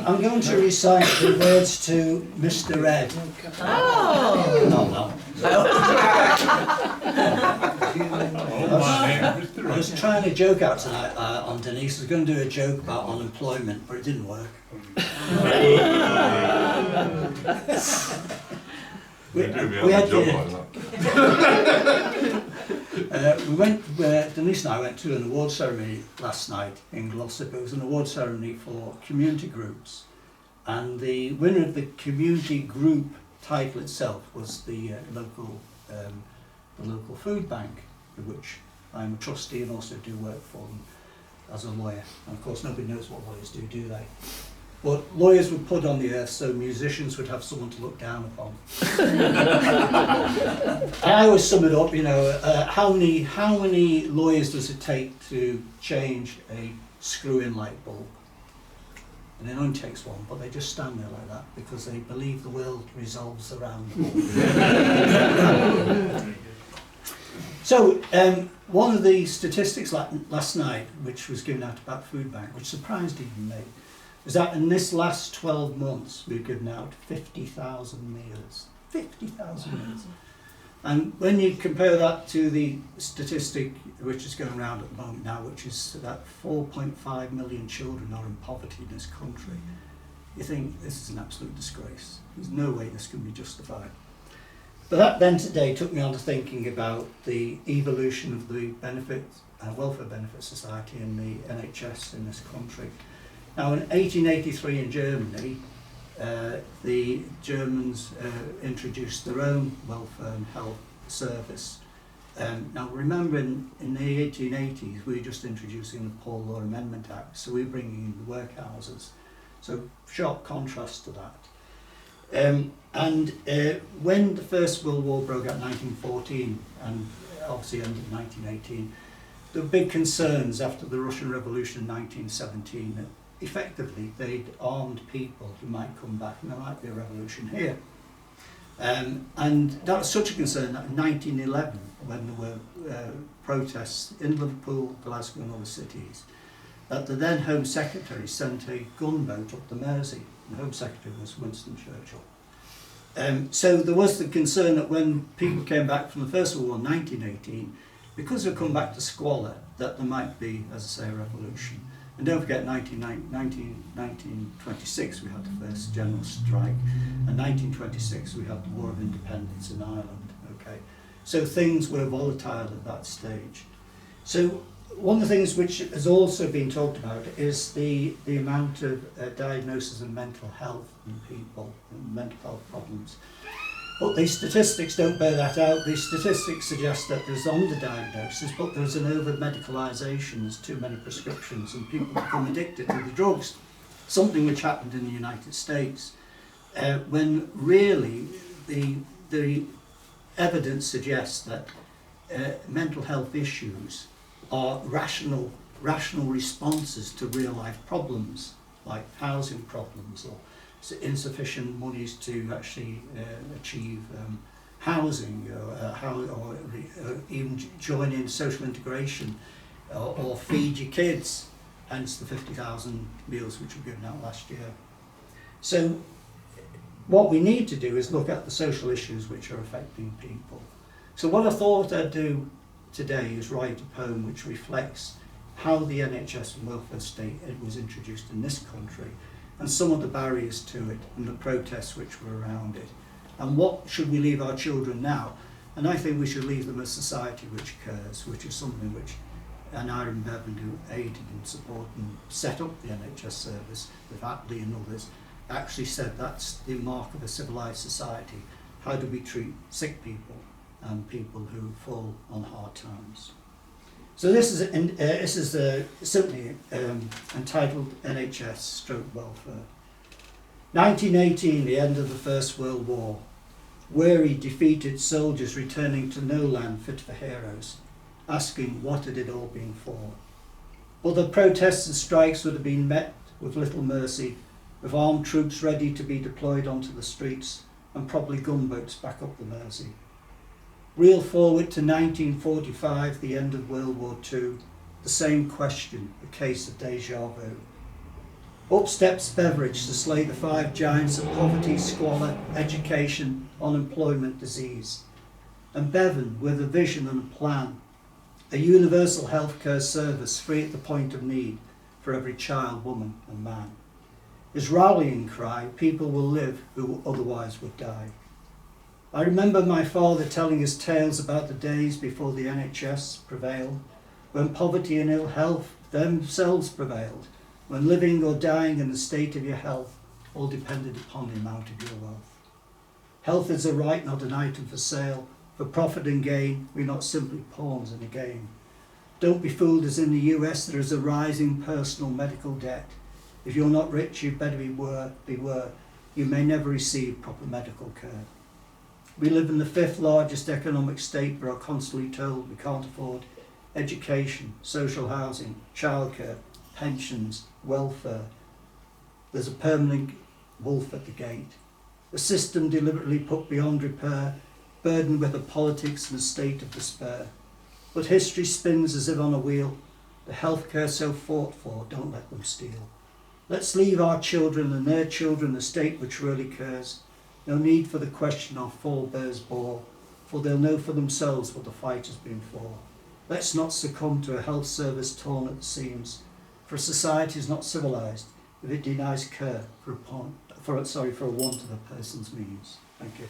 I'm going to recite the words to Mr. Ed. Oh! No. I was trying a joke out tonight on Denise. I was going to do a joke about unemployment, but it didn't work. Denise and I went to an award ceremony last night in Glossop. It was an award ceremony for community groups, and the winner of the community group title itself was the local food bank, of which I'm a trustee and also do work for them as a lawyer. And of course nobody knows what lawyers do they? But lawyers were put on the earth so musicians would have someone to look down upon. I always sum it up, how many lawyers does it take to change a screw-in light bulb? And it only takes one, but they just stand there like that because they believe the world revolves around them. So, one of the statistics last night, which was given out about Food Bank, which surprised even me, was that in this last 12 months we've given out 50,000 meals. 50,000 meals. And when you compare that to the statistic which is going around at the moment now, which is that 4.5 million children are in poverty in this country, you think this is an absolute disgrace. There's no way this can be justified. But that then today took me on to thinking about the evolution of the welfare benefit society and the NHS in this country. Now in 1883 in Germany, the Germans introduced their own welfare and health service. Now remember in the 1880s we were just introducing the Poor Law Amendment Act, so we were bringing in the workhouses. So sharp contrast to that. When the First World War broke out in 1914 and obviously ended in 1918, there were big concerns after the Russian Revolution in 1917 that effectively they'd armed people who might come back and there might be a revolution here. And that was such a concern that in 1911, when there were protests in Liverpool, Glasgow and other cities, that the then Home Secretary sent a gunboat up the Mersey. The Home Secretary was Winston Churchill. So there was the concern that when people came back from the First World War in 1918, because they'd come back to squalor, that there might be, as I say, a revolution. And don't forget, 1926 we had the first general strike, and 1926 we had the War of Independence in Ireland. Okay, so things were volatile at that stage. So one of the things which has also been talked about is the amount of diagnosis of mental health in people, and mental health problems. But the statistics don't bear that out. The statistics suggest that there's underdiagnosis, but there's an over-medicalisation, there's too many prescriptions, and people become addicted to the drugs. Something which happened in the United States, when really the evidence suggests that mental health issues are rational responses to real-life problems, like housing problems or insufficient monies to actually achieve housing or even join in social integration or feed your kids, hence the 50,000 meals which were given out last year. So what we need to do is look at the social issues which are affecting people. So what I thought I'd do today is write a poem which reflects how the NHS and welfare state was introduced in this country, and some of the barriers to it and the protests which were around it. And what should we leave our children now? And I think we should leave them a society which cares, which is something which Aaron Bevan, who aided in support and set up the NHS service with Attlee and others, actually said that's the mark of a civilised society. How do we treat sick people and people who fall on hard times? So this is simply entitled NHS stroke welfare. 1918, the end of the First World War. Weary, defeated soldiers returning to no land fit for heroes, asking what had it all been for. But the protests and strikes would have been met with little mercy, with armed troops ready to be deployed onto the streets and probably gunboats back up the Mersey. Reel forward to 1945, the end of World War II, the same question, a case of déjà vu. Up steps Beveridge to slay the 5 giants of poverty, squalor, education, unemployment, disease. And Bevan, with a vision and a plan, a universal healthcare service free at the point of need for every child, woman and man. His rallying cry, people will live who otherwise would die. I remember my father telling us tales about the days before the NHS prevailed, when poverty and ill health themselves prevailed, when living or dying and the state of your health all depended upon the amount of your wealth. Health is a right, not an item for sale. For profit and gain, we're not simply pawns in a game. Don't be fooled, as in the US there is a rising personal medical debt. If you're not rich, you'd better beware. You may never receive proper medical care. We live in the 5th largest economic state, but are constantly told we can't afford education, social housing, childcare, pensions, welfare. There's a permanent wolf at the gate. A system deliberately put beyond repair, burdened with a politics and a state of despair. But history spins as if on a wheel. The healthcare so fought for, don't let them steal. Let's leave our children and their children a state which really cares. No need for the question our forebears bore, for they'll know for themselves what the fight has been for. Let's not succumb to a health service torn at the seams, for a society is not civilised if it denies care for a want of a person's means. Thank you.